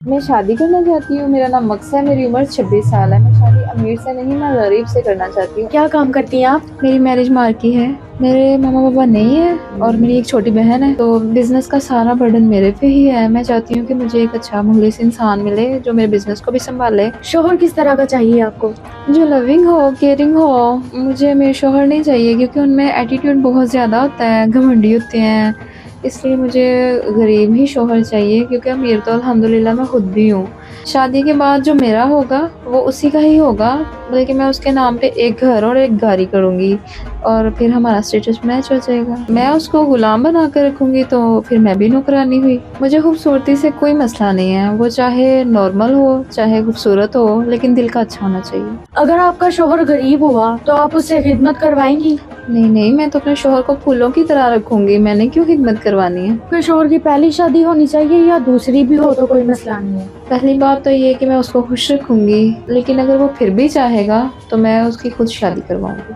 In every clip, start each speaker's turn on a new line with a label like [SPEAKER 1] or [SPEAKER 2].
[SPEAKER 1] मैं शादी करना चाहती हूँ। मेरा नाम मक्स है। मेरी उम्र 26 साल है। मैं शादी अमीर से नहीं, मैं गरीब से करना चाहती हूँ।
[SPEAKER 2] क्या काम करती हैं आप?
[SPEAKER 1] मेरी मैरिज मार्की है। मेरे मामा पापा नहीं है और मेरी एक छोटी बहन है, तो बिजनेस का सारा बर्डन मेरे पे ही है। मैं चाहती हूँ कि मुझे एक अच्छा मुखलिस इंसान मिले जो मेरे बिजनेस को भी संभाले।
[SPEAKER 2] शोहर किस तरह का चाहिए आपको?
[SPEAKER 1] जो लविंग हो, केयरिंग हो। मुझे मेरे शोहर नहीं चाहिए क्योंकि उनमें एटीट्यूड बहुत ज़्यादा होता है, घमंडी होते हैं। इसलिए मुझे गरीब ही शोहर चाहिए क्योंकि अमीर तो अल्हम्दुलिल्लाह मैं खुद भी हूँ। शादी के बाद जो मेरा होगा वो उसी का ही होगा, बल्कि मैं उसके नाम पे एक घर और एक गाड़ी करूँगी और फिर हमारा स्टेटस मैच हो जाएगा। मैं उसको गुलाम बना कर रखूँगी तो फिर मैं भी नौकरानी हुई। मुझे खूबसूरती से कोई मसला नहीं है, वो चाहे नॉर्मल हो चाहे खूबसूरत हो, लेकिन दिल का अच्छा होना चाहिए।
[SPEAKER 2] अगर आपका शोहर गरीब हुआ तो आप उससे खिदमत करवाएंगी?
[SPEAKER 1] नहीं, मैं तो अपने शोहर को फूलों की तरह रखूंगी। मैंने क्यों खिदमत करवानी है।
[SPEAKER 2] फिर शोहर की पहली शादी होनी चाहिए या दूसरी भी हो तो कोई मसला नहीं है।
[SPEAKER 1] पहली बात तो ये है कि मैं उसको खुश रखूंगी, लेकिन अगर वो फिर भी चाहेगा तो मैं उसकी खुद शादी करवाऊंगी।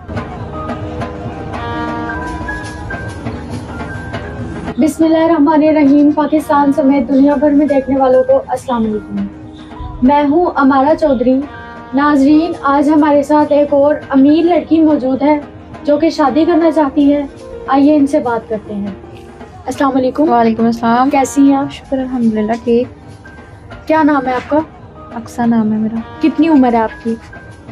[SPEAKER 2] बिस्मिल्लाहिर्रहमानिर्रहीम। पाकिस्तान समेत दुनिया भर में देखने वालों को अस्सलाम वालेकुम। मैं हूँ अमारा चौधरी। नाजरीन, आज हमारे साथ एक और अमीर लड़की मौजूद है जो कि शादी करना चाहती है। आइए इनसे बात करते हैं। अस्सलाम वालेकुम।
[SPEAKER 1] वालेकुम अस्सलाम।
[SPEAKER 2] कैसी हैं आप?
[SPEAKER 1] शुक्र अल्हम्दुलिल्लाह ठीक।
[SPEAKER 2] क्या नाम है आपका?
[SPEAKER 1] अक्सा नाम है मेरा।
[SPEAKER 2] कितनी उम्र है आपकी?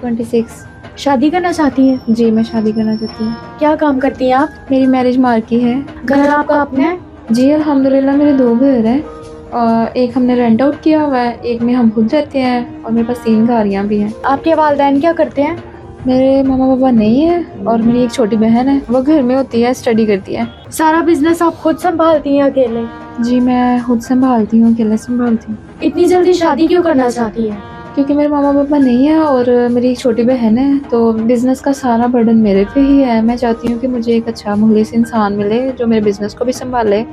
[SPEAKER 1] 26।
[SPEAKER 2] शादी करना चाहती हैं?
[SPEAKER 1] जी, मैं शादी करना चाहती हूँ।
[SPEAKER 2] क्या काम करती हैं आप?
[SPEAKER 1] मेरी मैरिज मार्की है।
[SPEAKER 2] घर आपका अपना है?
[SPEAKER 1] जी अल्हम्दुलिल्लाह मेरे 2 घर हैं और एक हमने रेंट आउट किया हुआ है, एक में हम खुद रहते हैं और मेरे पास 3 गाड़ियाँ भी हैं।
[SPEAKER 2] आपके वालिदैन क्या करते हैं?
[SPEAKER 1] मेरे मामा पापा नहीं है और मेरी एक छोटी बहन है, वो घर में होती है, स्टडी करती है।
[SPEAKER 2] सारा बिजनेस आप खुद संभालती हैं अकेले?
[SPEAKER 1] जी, मैं खुद संभालती हूँ, अकेले संभालती हूँ।
[SPEAKER 2] इतनी जल्दी शादी क्यों करना चाहती हैं?
[SPEAKER 1] क्योंकि मेरे मामा पापा नहीं है और मेरी एक छोटी बहन है, तो बिज़नेस का सारा बर्डन मेरे पे ही है। मैं चाहती हूँ कि मुझे एक अच्छा मुखलिस इंसान मिले जो मेरे बिज़नेस को भी संभाले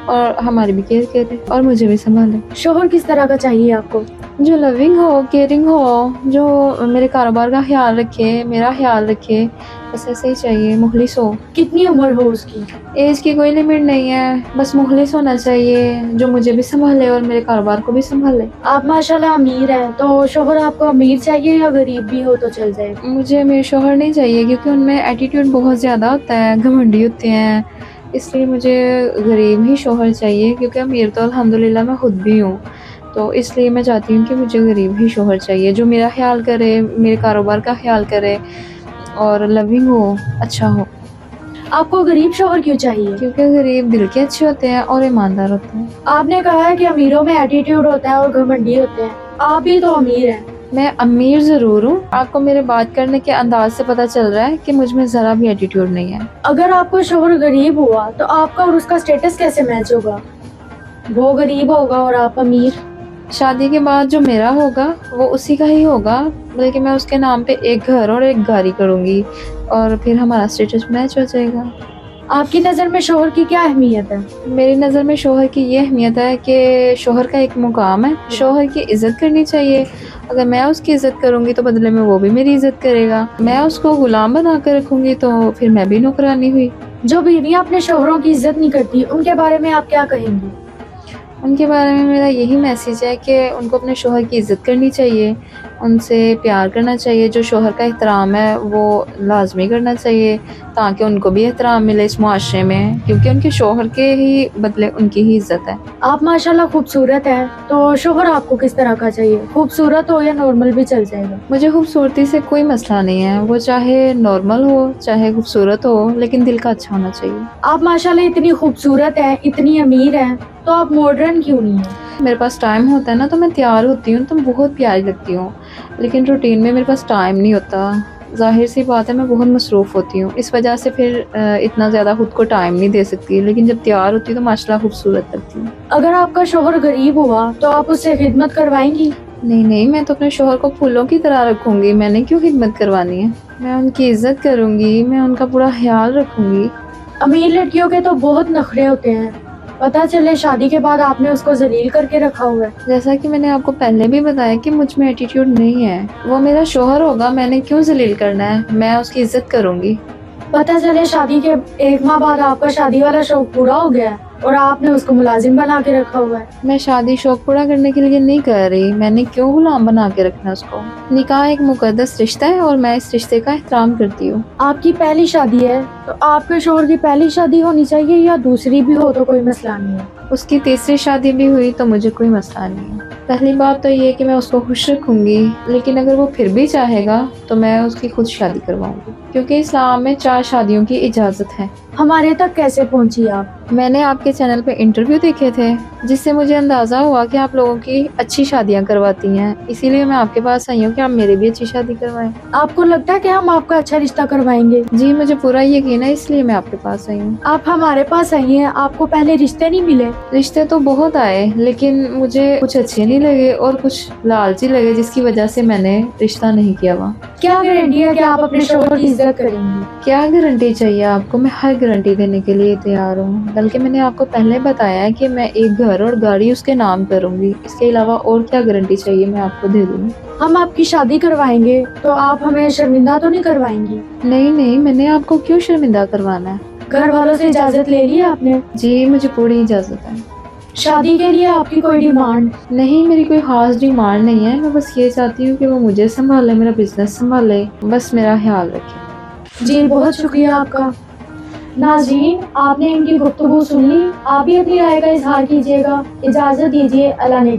[SPEAKER 1] और हमारी भी केयर करे और मुझे भी संभाले।
[SPEAKER 2] शोहर किस तरह का चाहिए आपको?
[SPEAKER 1] जो लविंग हो, केयरिंग हो, जो मेरे कारोबार का ख्याल रखे, मेरा ख्याल रखे, बस ऐसे ही चाहिए, मुखलिस हो।
[SPEAKER 2] कितनी उम्र हो उसकी?
[SPEAKER 1] एज की कोई लिमिट नहीं है, बस मुखलिस होना चाहिए जो मुझे भी संभाले और मेरे कारोबार को भी संभाले।
[SPEAKER 2] आप माशाल्लाह अमीर हैं, तो शोहर आपको अमीर चाहिए या गरीब भी हो तो चल जाए?
[SPEAKER 1] मुझे मेरे शोहर नहीं चाहिए क्योंकि उनमें एटीट्यूड बहुत ज़्यादा होता है, घमंडी होते हैं। इसलिए मुझे गरीब ही शोहर चाहिए क्योंकि अमीर तो अल्हम्दुलिल्लाह मैं खुद भी हूँ। तो इसलिए मैं चाहती हूँ कि मुझे गरीब ही शोहर चाहिए जो मेरा ख्याल करे, मेरे कारोबार का ख्याल करे और लविंग हो, अच्छा हो।
[SPEAKER 2] आपको गरीब शोहर क्यों चाहिए?
[SPEAKER 1] क्योंकि गरीब दिल के अच्छे होते हैं और ईमानदार होते हैं।
[SPEAKER 2] आपने कहा है कि अमीरों में एटीट्यूड होता है और घमंडी होते हैं। आप भी तो अमीर हैं।
[SPEAKER 1] मैं अमीर ज़रूर हूँ, आपको मेरे बात करने के अंदाज से पता चल रहा है कि मुझ में ज़रा भी एटीट्यूड नहीं है।
[SPEAKER 2] अगर आपको शोहर गरीब हुआ तो आपका और उसका स्टेटस कैसे मैच होगा? वो गरीब होगा और आप अमीर।
[SPEAKER 1] शादी के बाद जो मेरा होगा वो उसी का ही होगा, बल्कि मैं उसके नाम पे एक घर और एक गाड़ी करूँगी और फिर हमारा स्टेटस मैच हो जाएगा।
[SPEAKER 2] आपकी नज़र में शोहर की क्या अहमियत है?
[SPEAKER 1] मेरी नज़र में शोहर की ये अहमियत है कि शोहर का एक मुकाम है, शोहर की इज़्ज़त करनी चाहिए। अगर मैं उसकी इज़्ज़त करूँगी तो बदले में वो भी मेरी इज़्ज़त करेगा। मैं उसको गुलाम बना कर रखूँगी तो फिर मैं भी नौकरानी हुई।
[SPEAKER 2] जो बीवियां अपने शोहरों की इज्जत नहीं करती, उनके बारे में आप क्या कहेंगी?
[SPEAKER 1] उनके बारे में मेरा यही मैसेज है कि उनको अपने शोहर की इज़्ज़त करनी चाहिए, उनसे प्यार करना चाहिए, जो शोहर का एहतराम है वो लाज़मी करना चाहिए ताकि उनको भी एहतराम मिले इस मुआशरे में, क्योंकि उनके शोहर के ही बदले उनकी ही इज़्ज़त है।
[SPEAKER 2] आप माशाल्लाह खूबसूरत हैं, तो शोहर आपको किस तरह का चाहिए? खूबसूरत हो या नॉर्मल भी चल जाएगा?
[SPEAKER 1] मुझे खूबसूरती से कोई मसला नहीं है, वो चाहे नॉर्मल हो चाहे खूबसूरत हो, लेकिन दिल का अच्छा होना चाहिए।
[SPEAKER 2] आप माशाल्लाह इतनी खूबसूरत हैं, इतनी अमीर हैं, तो आप मॉडर्न क्यों नहीं हैं?
[SPEAKER 1] मेरे पास टाइम होता है ना तो मैं तैयार होती हूँ, तो बहुत प्यारी लगती हूँ, लेकिन रूटीन में मेरे पास टाइम नहीं होता। ज़ाहिर सी बात है मैं बहुत मसरूफ़ होती हूँ, इस वजह से फिर इतना ज़्यादा खुद को टाइम नहीं दे सकती, लेकिन जब तैयार होती हूँ तो माशाल्लाह खूबसूरत लगती हूँ।
[SPEAKER 2] अगर आपका शोहर गरीब हुआ तो आप उससे खिदमत करवाएंगी?
[SPEAKER 1] नहीं, मैं तो अपने शोहर को फूलों की तरह रखूँगी, मैंने क्यों खिदमत करवानी है। मैं उनकी इज़्ज़त करूँगी, मैं उनका पूरा ख्याल रखूँगी।
[SPEAKER 2] अमीर लड़कियों के तो बहुत नखरे होते हैं, पता चले शादी के बाद आपने उसको जलील करके रखा हुआ है।
[SPEAKER 1] जैसा कि मैंने आपको पहले भी बताया कि मुझ में एटीट्यूड नहीं है, वो मेरा शोहर होगा, मैंने क्यों जलील करना है, मैं उसकी इज़्ज़त करूँगी।
[SPEAKER 2] पता चले शादी के 1 माह बाद आपका शादी वाला शौक पूरा हो गया है और आपने उसको मुलाजिम बना के रखा हुआ है।
[SPEAKER 1] मैं शादी शौक पूरा करने के लिए नहीं कर रही, मैंने क्यों गुलाम बना के रखना उसको। निकाह एक मुकद्दस रिश्ता है और मैं इस रिश्ते का एहतराम करती हूँ।
[SPEAKER 2] आपकी पहली शादी है तो आपके शोहर की पहली शादी होनी चाहिए, या दूसरी भी हो तो कोई मसला नहीं है।
[SPEAKER 1] उसकी तीसरी शादी भी हुई तो मुझे कोई मसला नहीं है। पहली बात तो ये कि मैं उसको खुश रखूंगी, लेकिन अगर वो फिर भी चाहेगा तो मैं उसकी खुद शादी करवाऊंगी, क्योंकि इस्लाम में 4 शादियों की इजाज़त है।
[SPEAKER 2] हमारे तक कैसे पहुंची आप?
[SPEAKER 1] मैंने आपके चैनल पे इंटरव्यू देखे थे, जिससे मुझे अंदाज़ा हुआ कि आप लोगों की अच्छी शादियां करवाती हैं, इसीलिए मैं आपके पास आई हूँ कि आप मेरी भी अच्छी शादी करवाएं।
[SPEAKER 2] आपको लगता है कि हम आपका अच्छा रिश्ता करवाएंगे?
[SPEAKER 1] जी मुझे पूरा यकीन है, इसलिए मैं आपके पास आई हूँ।
[SPEAKER 2] आप हमारे पास आई हैं, आपको पहले रिश्ते नहीं मिले?
[SPEAKER 1] रिश्ते तो बहुत आए, लेकिन मुझे कुछ अच्छे नहीं लगे और कुछ लालची लगे, जिसकी वजह से मैंने रिश्ता नहीं किया वहाँ।
[SPEAKER 2] क्या गारंटी है कि आप अपने शोहर की इज्जत करेंगी?
[SPEAKER 1] क्या गारंटी चाहिए आपको? मैं हर गारंटी देने के लिए तैयार हूँ, बल्कि मैंने आपको पहले बताया है कि मैं एक घर और गाड़ी उसके नाम करूँगी। इसके अलावा और क्या गारंटी चाहिए मैं आपको दे दूँगी।
[SPEAKER 2] हम आपकी शादी करवाएंगे तो आप हमें शर्मिंदा तो नहीं करवाएंगी?
[SPEAKER 1] नहीं नहीं, मैंने आपको क्यों शर्मिंदा करवाना है।
[SPEAKER 2] घर वालों से इजाजत ले ली आपने?
[SPEAKER 1] जी मुझे पूरी इजाज़त है।
[SPEAKER 2] शादी के लिए आपकी कोई डिमांड?
[SPEAKER 1] नहीं, मेरी कोई ख़ास डिमांड नहीं है, मैं बस ये चाहती हूँ कि वो मुझे संभाले, मेरा बिजनेस संभाले, बस मेरा ख्याल रखे।
[SPEAKER 2] जी बहुत शुक्रिया आपका। नाज़रीन, आपने इनकी गुफ्तगू सुन ली, आप भी अपनी राय का इजहार कीजिएगा। इजाज़त दीजिए, अल्लाह ने